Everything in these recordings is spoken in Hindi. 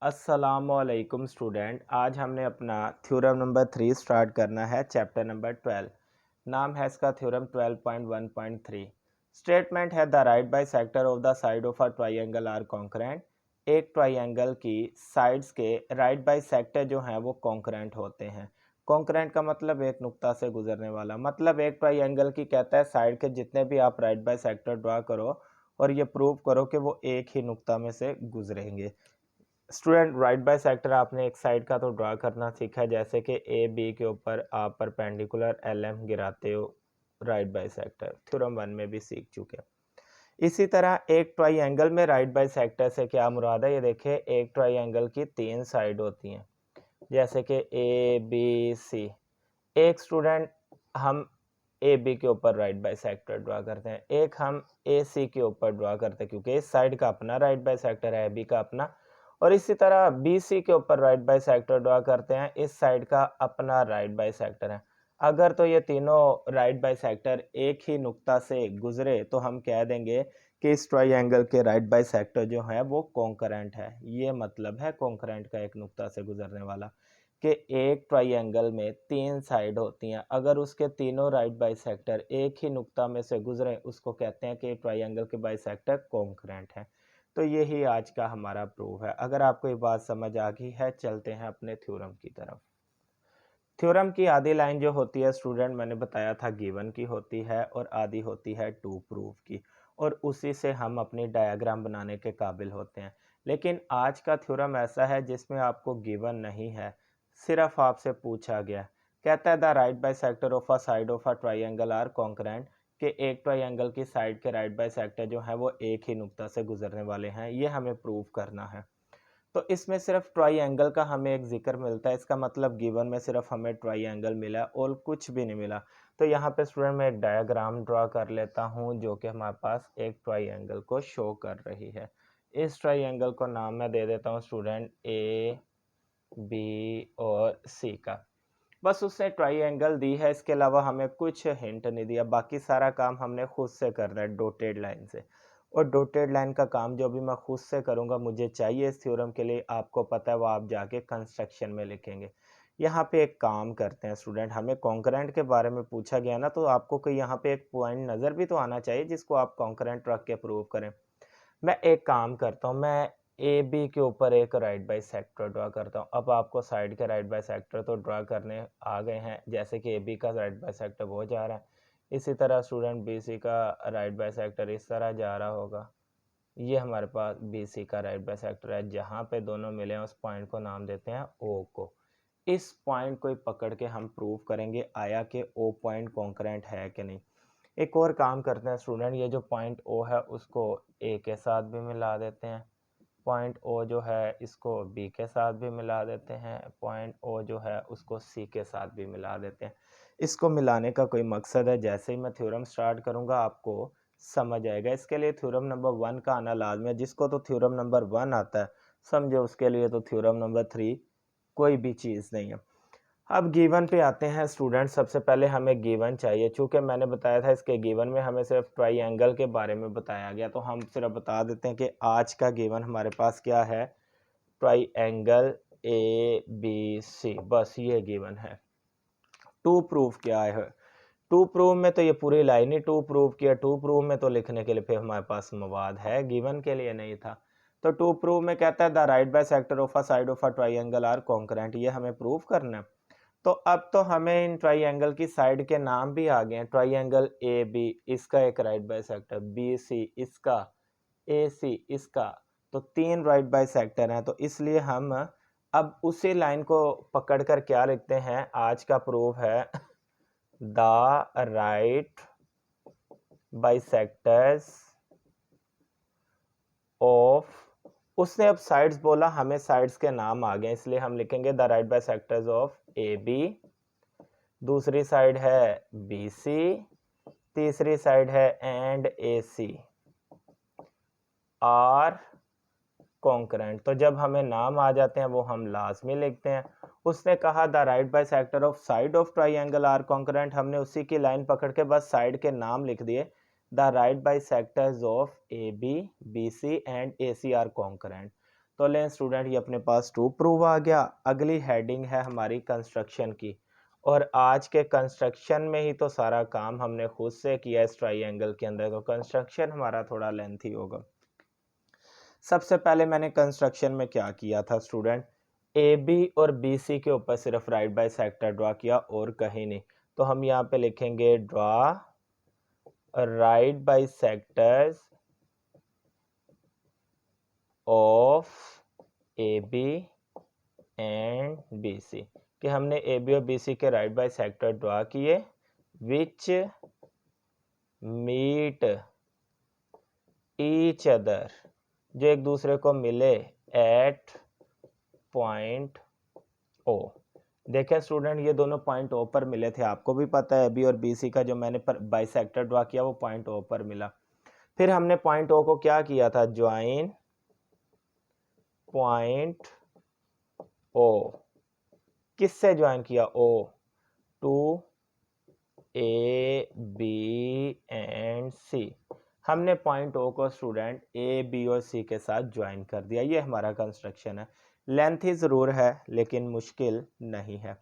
अस्सलामुअलैकुम स्टूडेंट। आज हमने अपना थ्योरम नंबर 3 स्टार्ट करना है, चैप्टर नंबर 12। नाम है इसका थ्योरम 12.1.3। स्टेटमेंट है the right bisector of the side of a triangle are concurrent. एक ट्राइंगल की साइड्स के राइट बाई सेक्टर जो हैं वो कॉन्करेंट होते हैं। कॉन्करेंट का मतलब एक नुक्ता से गुजरने वाला, मतलब एक ट्राइंगल की कहता है साइड के जितने भी आप राइट बाई सेक्टर ड्रा करो और ये प्रूव करो कि वो एक ही नुक्ता में से गुजरेंगे। स्टूडेंट, राइट बाय सेक्टर आपने एक साइड का तो ड्रा करना सीखा है, जैसे कि ए बी के ऊपर आप परपेंडिकुलर एल एम गिराते हो, राइट बाय सेक्टर थ्योरम 1 में भी सीख चुके हैं। इसी तरह एक ट्राइंगल में राइट बाय सेक्टर से क्या मुराद है, ये देखिए एक ट्राइंगल की 3 साइड होती हैं, जैसे कि ए बी सी। एक स्टूडेंट हम ए बी के ऊपर राइट बाय सेक्टर ड्रा करते हैं, एक हम ए सी के ऊपर ड्रा करते हैं, क्योंकि इस साइड का अपना राइट बाय सेक्टर है, बी का अपना। और इसी तरह बी सी के ऊपर राइट बाय सेक्टर ड्रा करते हैं, इस साइड का अपना राइट बाय सेक्टर है। अगर तो ये तीनों राइट बाय सेक्टर एक ही नुक्ता से गुजरे तो हम कह देंगे कि इस ट्राइंगल के राइट बाय सेक्टर जो है वो कॉन्करेंट है। ये मतलब है कॉन्करेंट का, एक नुक्ता से गुजरने वाला, कि एक ट्राइंगल में 3 साइड होती हैं, अगर उसके तीनों राइट बाई सेक्टर एक ही नुक्ता में से गुजरे उसको कहते हैं कि ट्राइंगल के बाई सेक्टर कॉन्करेंट है। तो यही आज का हमारा प्रूफ है। अगर आपको ये बात समझ आ गई है, चलते हैं अपने थ्योरम की तरफ। थ्योरम की आधी लाइन जो होती है स्टूडेंट, मैंने बताया था गिवन की होती है और आधी होती है टू प्रूफ की, और उसी से हम अपनी डायग्राम बनाने के काबिल होते हैं। लेकिन आज का थ्योरम ऐसा है जिसमें आपको गिवन नहीं है, सिर्फ आपसे पूछा गया। कहता है the right bisector of a side of a triangle are concurrent, कि एक ट्राइंगल की साइड के राइट बाई सेक्टर जो है वो एक ही नुक्ता से गुजरने वाले हैं, ये हमें प्रूव करना है। तो इसमें सिर्फ ट्राइंगल का हमें एक जिक्र मिलता है, इसका मतलब गिवन में सिर्फ हमें ट्राइंगल मिला और कुछ भी नहीं मिला। तो यहाँ पे स्टूडेंट मैं एक डायग्राम ड्रा कर लेता हूँ जो कि हमारे पास एक ट्राइंगल को शो कर रही है। इस ट्राइंगल को नाम मैं दे देता हूँ स्टूडेंट ए बी और सी का। बस उसने ट्राइंगल दी है, इसके अलावा हमें कुछ हिंट नहीं दिया, बाकी सारा काम हमने खुद से करना है डॉटेड लाइन से। और डॉटेड लाइन का काम जो भी मैं खुद से करूँगा, मुझे चाहिए इस थ्योरम के लिए, आपको पता है वो आप जाके कंस्ट्रक्शन में लिखेंगे। यहाँ पे एक काम करते हैं स्टूडेंट, हमें कॉन्करेंट के बारे में पूछा गया ना, तो आपको कोई यहाँ पे एक पॉइंट नज़र भी तो आना चाहिए जिसको आप कॉन्करेंट रख के प्रूव करें। मैं एक काम करता हूँ, मैं ए बी के ऊपर एक राइट बाई सेक्टर ड्रा करता हूँ। अब आपको साइड के राइट बाई सेक्टर तो ड्रा करने आ गए हैं, जैसे कि ए बी का राइट बाई सेक्टर वो जा रहा है, इसी तरह स्टूडेंट बी सी का राइट बाई सेक्टर इस तरह जा रहा होगा। ये हमारे पास बी सी का राइट बाई सेक्टर है, जहाँ पे दोनों मिले हैं उस पॉइंट को नाम देते हैं ओ को। इस पॉइंट को पकड़ के हम प्रूव करेंगे आया कि ओ पॉइंट कॉन्करेंट है कि नहीं। एक और काम करते हैं स्टूडेंट, ये जो पॉइंट ओ है उसको ए के साथ भी मिला देते हैं, पॉइंट ओ जो है इसको बी के साथ भी मिला देते हैं, पॉइंट ओ जो है उसको सी के साथ भी मिला देते हैं। इसको मिलाने का कोई मकसद है, जैसे ही मैं थ्योरम स्टार्ट करूंगा आपको समझ आएगा। इसके लिए थ्योरम नंबर 1 का आना लाजमी है, जिसको तो थ्योरम नंबर 1 आता है समझे, उसके लिए तो थ्योरम नंबर 3 कोई भी चीज़ नहीं है। अब गिवन पे आते हैं स्टूडेंट। सबसे पहले हमें गिवन चाहिए, चूंकि मैंने बताया था इसके गिवन में हमें सिर्फ ट्राइंगल के बारे में बताया गया, तो हम सिर्फ बता देते हैं कि आज का गिवन हमारे पास क्या है, ट्राइंगल ए बी सी, बस ये गिवन है। टू प्रूफ क्या है, टू प्रूफ में तो ये पूरी लाइन ही टू प्रूफ किया, टू प्रूफ में तो लिखने के लिए फिर हमारे पास मवाद है, गिवन के लिए नहीं था। तो टू प्रूफ में कहता है the right bisector of a side of a triangle are concurrent, ये हमें प्रूफ करना है। तो अब तो हमें इन ट्राइंगल की साइड के नाम भी आ गए हैं, ट्राइंगल ए बी इसका एक right bisector, B C इसका, ए सी इसका, तो 3 राइट बाई सेक्टर हैं। तो इसलिए हम अब उसी लाइन को पकड़कर क्या लिखते हैं, आज का प्रूफ है the right bisectors of, उसने अब साइड्स बोला, हमें साइड्स के नाम आ गए, इसलिए हम लिखेंगे the right bisectors of A B, दूसरी साइड है बी सी, तीसरी साइड है and A C are concurrent. तो जब हमें नाम आ जाते हैं वो हम लाजमी लिखते हैं। उसने कहा the right bisector of side of triangle are concurrent, हमने उसी की लाइन पकड़ के बस साइड के नाम लिख दिए, the right bisectors of A B, B C and A C are concurrent. तो लें स्टूडेंट, ये अपने पास ट्रू प्रूव आ गया। अगली हेडिंग है हमारी कंस्ट्रक्शन की, और आज के कंस्ट्रक्शन में ही तो सारा काम हमने खुद से किया इस ट्राइंगल के अंदर, तो कंस्ट्रक्शन हमारा थोड़ा लेंथी होगा। सबसे पहले मैंने कंस्ट्रक्शन में क्या किया था स्टूडेंट, ए बी और बी सी के ऊपर सिर्फ राइट बाय सेक्टर ड्रॉ किया और कहीं नहीं। तो हम यहाँ पे लिखेंगे draw right bisectors of A B and B C, कि हमने ए बी और बी सी के राइट बाय सेक्टर ड्रॉ किए विच मीट ईच अदर, जो एक दूसरे को मिले एट पॉइंट ओ। देखें स्टूडेंट, ये दोनों पॉइंट ओ पर मिले थे, आपको भी पता है बी और बी सी का जो मैंने बाइसेक्टर ड्रॉ किया वो पॉइंट ओ पर मिला। फिर हमने पॉइंट ओ को क्या किया था, ज्वाइन पॉइंट ओ, किससे ज्वाइन किया, O to A B and C. हमने पॉइंट ओ को स्टूडेंट ए बी और सी के साथ ज्वाइन कर दिया। ये हमारा कंस्ट्रक्शन है, लेंथी ज़रूर है लेकिन मुश्किल नहीं है।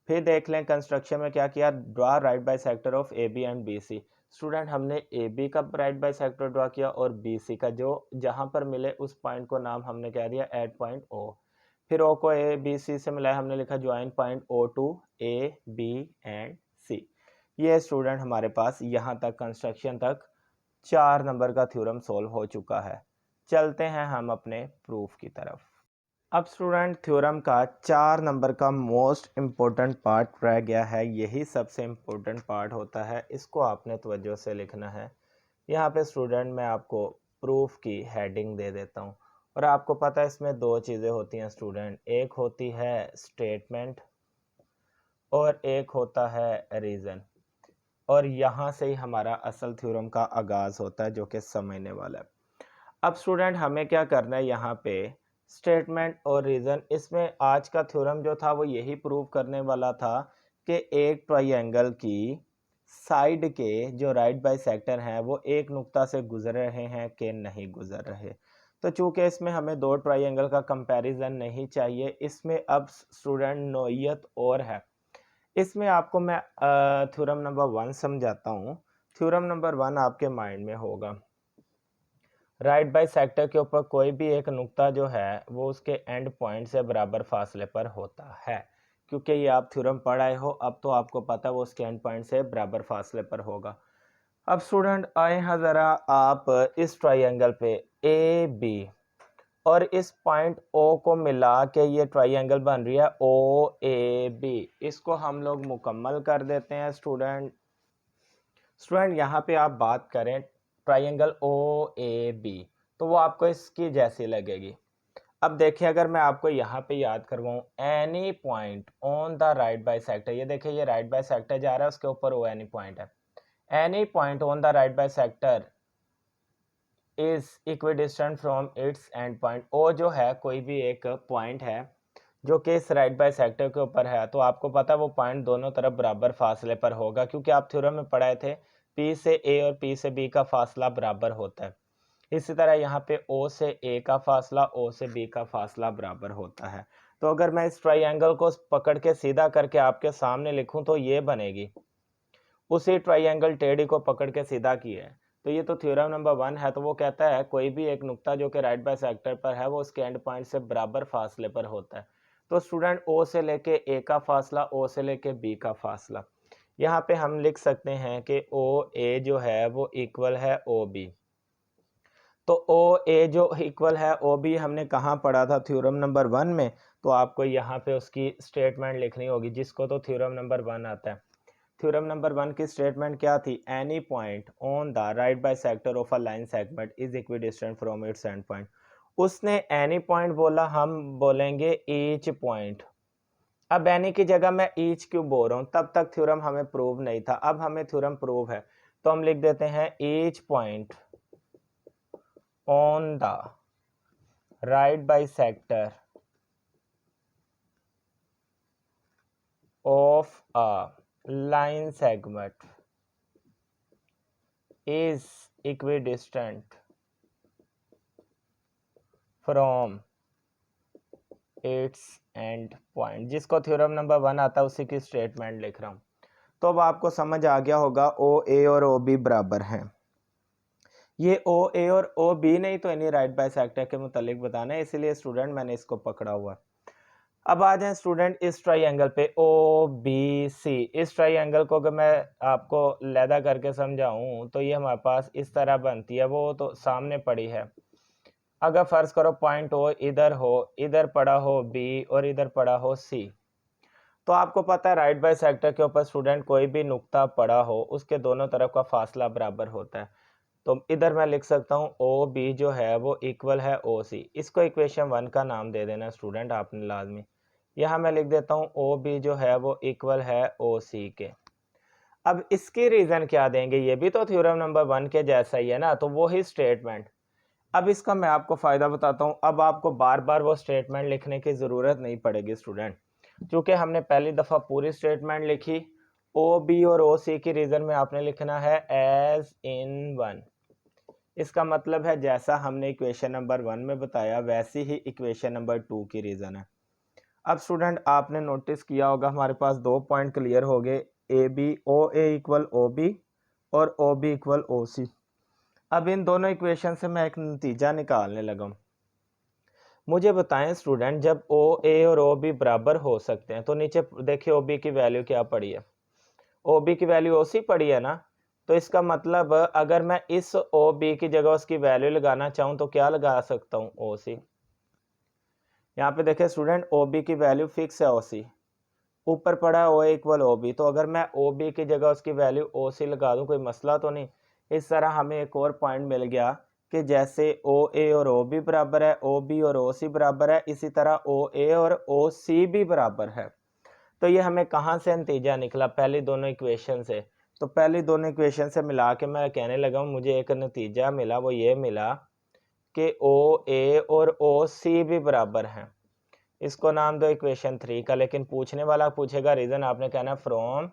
फिर देख लें कंस्ट्रक्शन में क्या किया, draw right bisector of A B and B C. Student हमने ए बी का राइट बाय सेक्टर ड्रॉ किया और बी सी का, जो जहां पर मिले उस पॉइंट को नाम हमने क्या दिया, एट पॉइंट ओ। फिर ओ को ए बी सी से मिलाया, हमने लिखा join point O to A B and C. ये स्टूडेंट हमारे पास यहाँ तक कंस्ट्रक्शन तक 4 नंबर का थ्योरम सॉल्व हो चुका है। चलते हैं हम अपने प्रूफ की तरफ। अब स्टूडेंट थ्योरम का 4 नंबर का मोस्ट इम्पोर्टेंट पार्ट रह गया है, यही सबसे इम्पोर्टेंट पार्ट होता है, इसको आपने तवज्जो से लिखना है। यहाँ पे स्टूडेंट मैं आपको प्रूफ की हेडिंग दे देता हूँ, और आपको पता है इसमें दो चीज़ें होती हैं स्टूडेंट, एक होती है स्टेटमेंट और एक होता है रीज़न, और यहाँ से ही हमारा असल थ्योरम का आगाज़ होता है जो कि समझने वाला है। अब स्टूडेंट हमें क्या करना है, यहाँ पे स्टेटमेंट और रीज़न, इसमें आज का थ्योरम जो था वो यही प्रूव करने वाला था कि एक ट्राइंगल की साइड के जो राइट बाई सेक्टर हैं वो एक नुक्ता से गुजर रहे हैं कि नहीं गुजर रहे। तो चूंकि इसमें हमें दो ट्राइंगल का कंपैरिजन नहीं चाहिए, इसमें अब स्टूडेंट नोयत और है। इसमें आपको मैं थ्योरम नंबर 1 समझाता हूँ। थ्योरम नंबर 1 आपके माइंड में होगा, राइट बाई सेक्टर के ऊपर कोई भी एक नुक्ता जो है वो उसके एंड पॉइंट से बराबर फासले पर होता है। क्योंकि ये आप थ्योरम पढ़ आए हो, अब तो आपको पता है वो उसके एंड पॉइंट से बराबर फासले पर होगा। अब स्टूडेंट आए हैं ज़रा आप इस ट्राइंगल पे ए बी और इस पॉइंट ओ को मिला के ये ट्राइंगल बन रही है ओ ए बी। इसको हम लोग मुकम्मल कर देते हैं स्टूडेंट। यहाँ पे आप बात करें ट्राइंगल ओ ए बी, तो वो आपको इसकी जैसी लगेगी। अब देखिए अगर मैं आपको यहाँ पे याद करवाऊँ, any point on the right bisector, ये देखिए ये राइट बाई सेक्टर जा रहा है, उसके ऊपर ओ एनी पॉइंट है। Any point on the right bisector is equidistant from its end point. O जो है कोई भी एक पॉइंट है जो कि इस राइट बाई सेक्टर के ऊपर है, तो आपको पता है वो पॉइंट दोनों तरफ बराबर फासले पर होगा, क्योंकि आप थ्योरम में पढ़ाए थे पी से ए और पी से बी का फासला बराबर होता है। इसी तरह यहाँ पे ओ से ए का फासला, ओ से बी का फासला बराबर होता है। तो अगर मैं इस ट्राइंगल को पकड़ के सीधा करके आपके सामने लिखूं तो ये बनेगी, उसी ट्राइंगल टेढ़ी को पकड़ के सीधा किया है। तो ये तो थ्योरम नंबर 1 है, तो वो कहता है कोई भी एक नुक्ता जो कि राइट बाय सेक्टर पर है वो उसके एंड पॉइंट से बराबर फासले पर होता है। तो स्टूडेंट ओ से लेके ए का फासला, ओ से लेके बी का फासला, यहाँ पे हम लिख सकते हैं कि ओ ए जो है वो इक्वल है ओ बी। तो ओ ए जो इक्वल है ओ बी हमने कहाँ पढ़ा था, थ्योरम नंबर 1 में। तो आपको यहाँ पे उसकी स्टेटमेंट लिखनी होगी, जिसको तो थ्योरम नंबर 1 आता है। थ्योरम नंबर 1 की स्टेटमेंट क्या थी, any point on the right bisector of a line segment is equidistant from its end point. उसने एनी पॉइंट बोला, हम बोलेंगे ईच पॉइंट। अब एनी की जगह मैं ईच क्यों बोल रहा हूँ, तब तक थ्योरम हमें प्रूव नहीं था, अब हमें थ्योरम प्रूव है, तो हम लिख देते हैं each point on the right bisector of a line segment is equidistant from it's end point, जिसको थ्योरम नंबर 1 आता है उसी की स्टेटमेंट लिख रहा हूँ। तो अब आपको समझ आ गया होगा ओ ए और ओ बी बराबर हैं। ये ओ ए और ओ बी नहीं तो एनी राइट बाइसेक्टर के मुतालिक बताना है, इसलिए स्टूडेंट मैंने इसको पकड़ा हुआ। अब आ जाए स्टूडेंट इस ट्राइंगल पे ओ बी सी। इस ट्राइंगल को अगर मैं आपको लैदा करके समझाऊं तो ये हमारे पास इस तरह बनती है, वो तो सामने पड़ी है। अगर फर्ज करो पॉइंट ओ इधर हो, इधर पड़ा हो बी और इधर पड़ा हो सी, तो आपको पता है राइट बाइसेक्टर के ऊपर स्टूडेंट कोई भी नुक्ता पड़ा हो उसके दोनों तरफ का फासला बराबर होता है। तो इधर मैं लिख सकता हूँ ओ बी जो है वो इक्वल है ओ सी। इसको इक्वेशन 1 का नाम दे देना स्टूडेंट आपने लाजमी। यहाँ मैं लिख देता हूँ ओ बी जो है वो इक्वल है ओ सी के। अब इसकी रीज़न क्या देंगे, ये भी तो थ्योरम नंबर 1 के जैसा ही है ना, तो वो ही स्टेटमेंट। अब इसका मैं आपको फ़ायदा बताता हूँ। अब आपको बार बार वो स्टेटमेंट लिखने की ज़रूरत नहीं पड़ेगी स्टूडेंट, क्योंकि हमने पहली दफ़ा पूरी स्टेटमेंट लिखी। ओ बी और ओ सी की रीज़न में आपने लिखना है एज इन 1। इसका मतलब है जैसा हमने इक्वेशन नंबर 1 में बताया वैसी ही इक्वेशन नंबर 2 की रीज़न है। अब स्टूडेंट आपने नोटिस किया होगा हमारे पास दो पॉइंट क्लियर हो गए, A B, O A equal O B और ओ बी इक्वल ओ सी। अब इन दोनों इक्वेशन से मैं एक नतीजा निकालने लगा हूँ। मुझे बताएं स्टूडेंट, जब ओ ए और ओ बी बराबर हो सकते हैं तो नीचे देखिए ओ बी की वैल्यू क्या पड़ी है, ओ बी की वैल्यू ओ सी पड़ी है ना। तो इसका मतलब अगर मैं इस ओ बी की जगह उसकी वैल्यू लगाना चाहूँ तो क्या लगा सकता हूँ, ओ सी। यहाँ पे देखिए स्टूडेंट ओ बी की वैल्यू फिक्स है ओ सी, ऊपर पड़ा है ओ ए इक्वल ओ बी, तो अगर मैं ओ बी की जगह उसकी वैल्यू ओ सी लगा दूँ कोई मसला तो नहीं। इस तरह हमें एक और पॉइंट मिल गया कि जैसे ओ ए और ओ बी बराबर है, ओ बी और ओ सी बराबर है, इसी तरह ओ ए और ओ सी भी बराबर है। तो ये हमें कहाँ से नतीजा निकला, पहली दोनों इक्वेशन से। तो पहली दोनों इक्वेशन से मिला के मैं कहने लगा हूँ मुझे एक नतीजा मिला, वो ये मिला कि ओ ए और ओ सी भी बराबर हैं। इसको नाम दो इक्वेशन 3 का, लेकिन पूछने वाला पूछेगा रीज़न, आपने कहना फ्रॉम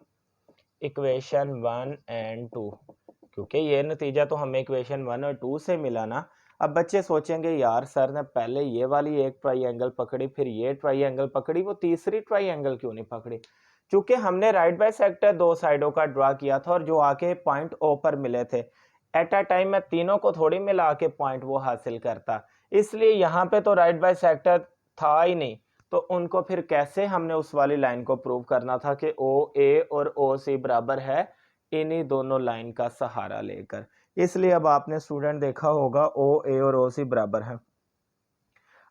इक्वेशन 1 एंड 2, क्योंकि ये नतीजा तो हमें इक्वेशन 1 और 2 से मिला ना। अब बच्चे सोचेंगे यार सर ने पहले ये वाली एक ट्राइंगल पकड़ी, फिर ये ट्राइंगल पकड़ी, वो तीसरी ट्राइंगल क्यों नहीं पकड़ी। क्योंकि हमने राइट बाइसेक्टर दो साइडों का ड्रा किया था और जो आके पॉइंट ओ पर मिले थे, एट अ टाइम मैं तीनों को थोड़ी मिला के पॉइंट वो हासिल करता, इसलिए यहाँ पे तो राइट बाइसेक्टर था ही नहीं। तो उनको फिर कैसे हमने उस वाली लाइन को प्रूव करना था कि ओ ए और ओ सी बराबर है, इन्हीं दोनों लाइन का सहारा लेकर। इसलिए अब आपने स्टूडेंट देखा होगा ओ ए और ओ सी बराबर है।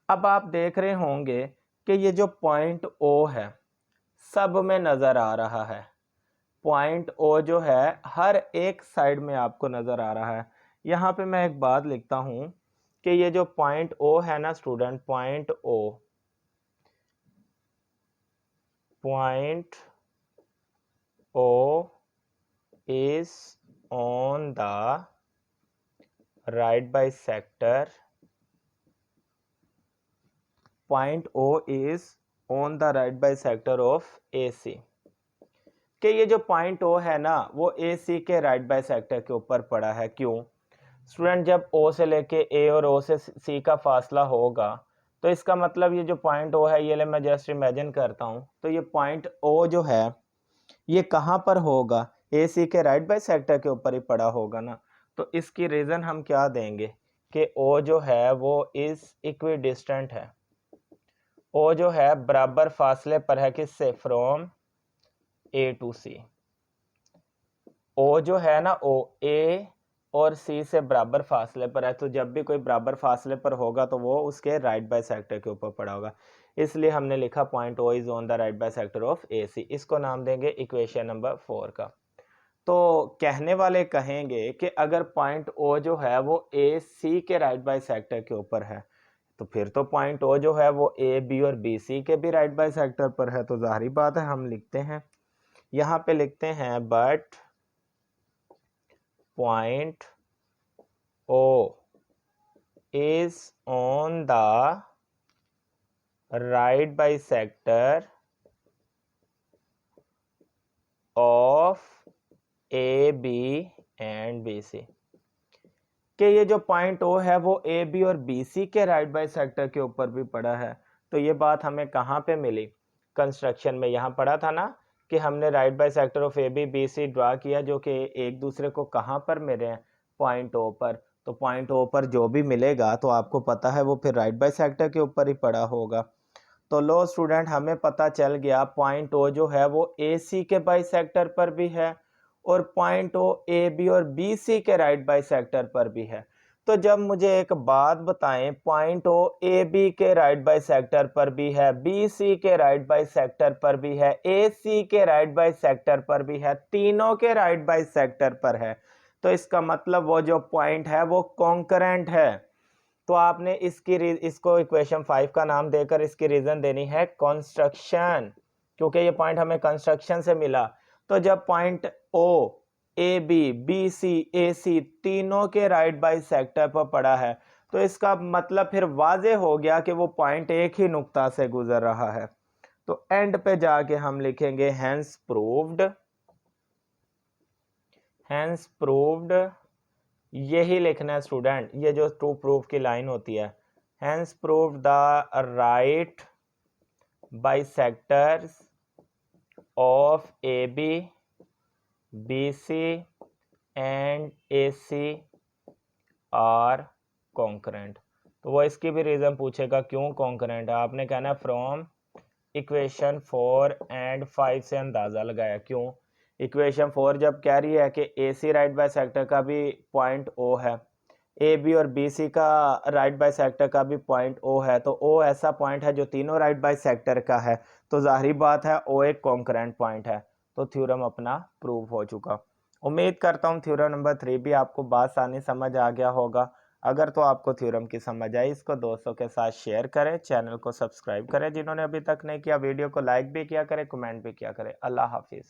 अब आप देख रहे होंगे कि ये जो पॉइंट ओ है सब में नज़र आ रहा है। पॉइंट ओ जो है हर एक साइड में आपको नज़र आ रहा है। यहाँ पे मैं एक बात लिखता हूँ कि ये जो पॉइंट ओ है ना student, point O is on the right bisector. Point O is on the right bisector of AC. कि ये जो पॉइंट O है ना वो AC के राइट बाइसेक्टर के ऊपर पड़ा है। क्यों स्टूडेंट, जब O से लेके A और O से C का फासला होगा तो इसका मतलब ये जो पॉइंट O है, ये मैं जस्ट इमेजिन करता हूँ, तो ये पॉइंट O जो है ये कहाँ पर होगा, AC के राइट बाइसेक्टर के ऊपर ही पड़ा होगा ना। तो इसकी रीज़न हम क्या देंगे कि O जो है वो इस इक्विडिस्टेंट है। O जो है बराबर फासले पर है किससे, from A to C। O जो है ना O A और C से बराबर फासले पर है, तो जब भी कोई बराबर फासले पर होगा तो वो उसके राइट बाइसेक्टर के ऊपर पड़ा होगा। इसलिए हमने लिखा point O is on the right bisector of AC। इसको नाम देंगे इक्वेशन नंबर 4 का। तो कहने वाले कहेंगे कि अगर पॉइंट O जो है वो AC के राइट बाइसेक्टर के ऊपर है तो फिर तो पॉइंट O जो है वो AB और BC के भी राइट बाइसेक्टर पर है। तो जाहिर बात है हम लिखते हैं, यहाँ पे लिखते हैं but point O is on the right bisector of AB and BC। कि ये जो पॉइंट O है वो AB और BC के राइट बाइसेक्टर के ऊपर भी पड़ा है। तो ये बात हमें कहाँ पे मिली, कंस्ट्रक्शन में। यहाँ पढ़ा था ना कि हमने right bisector of A B B C draw किया, जो कि एक दूसरे को कहाँ पर मिले हैं, पॉइंट ओ पर। तो पॉइंट ओ पर जो भी मिलेगा तो आपको पता है वो फिर राइट बाइसेक्टर के ऊपर ही पड़ा होगा। तो लो स्टूडेंट, हमें पता चल गया पॉइंट ओ जो है वो ए सी के बाइसेक्टर पर भी है और पॉइंट ओ ए बी और बी सी के राइट बाइसेक्टर पर भी है। तो जब मुझे एक बात बताएं, पॉइंट ओ ए बी के राइट बाइसेक्टर पर भी है, बी सी के राइट बाइसेक्टर पर भी है, ए सी के राइट बाइसेक्टर पर भी है, तीनों के राइट बाइसेक्टर पर है, तो इसका मतलब वो जो पॉइंट है वो कॉन्करेंट है। तो आपने इसको इक्वेशन 5 का नाम देकर इसकी रीजन देनी है कंस्ट्रक्शन, क्योंकि ये पॉइंट हमें कंस्ट्रक्शन से मिला। तो जब point O A B B C A C तीनों के राइट बाइसेक्टर पर पड़ा है, तो इसका मतलब फिर वाजे हो गया कि वो पॉइंट एक ही नुक्ता से गुजर रहा है। तो एंड पे जाके हम लिखेंगे हेंस प्रूव्ड, यही लिखना है स्टूडेंट, ये जो टू प्रूफ की लाइन होती है, hence proved the right bisectors of A B B C and A C are concurrent. तो वो इसकी भी रीज़न पूछेगा क्यों कॉन्करेंट है, आपने कहना है फ्रॉम इक्वेशन 4 एंड 5 से अंदाज़ा लगाया। क्यों, इक्वेशन 4 जब कह रही है कि ए सी राइट बाइसेक्टर का भी पॉइंट ओ है, ए बी और बी सी का राइट बाइसेक्टर का भी पॉइंट ओ है, तो ओ ऐसा पॉइंट है जो तीनों राइट बाइसेक्टर का है, तो जाहिर बात है ओ एक कॉन्करेंट पॉइंट है। तो थ्योरम अपना प्रूव हो चुका। उम्मीद करता हूँ थ्योरम नंबर 3 भी आपको बासानी समझ आ गया होगा। अगर तो आपको थ्योरम की समझ आई, इसको दोस्तों के साथ शेयर करें, चैनल को सब्सक्राइब करें जिन्होंने अभी तक नहीं किया, वीडियो को लाइक भी किया करें, कमेंट भी किया करें। अल्लाह हाफिज़।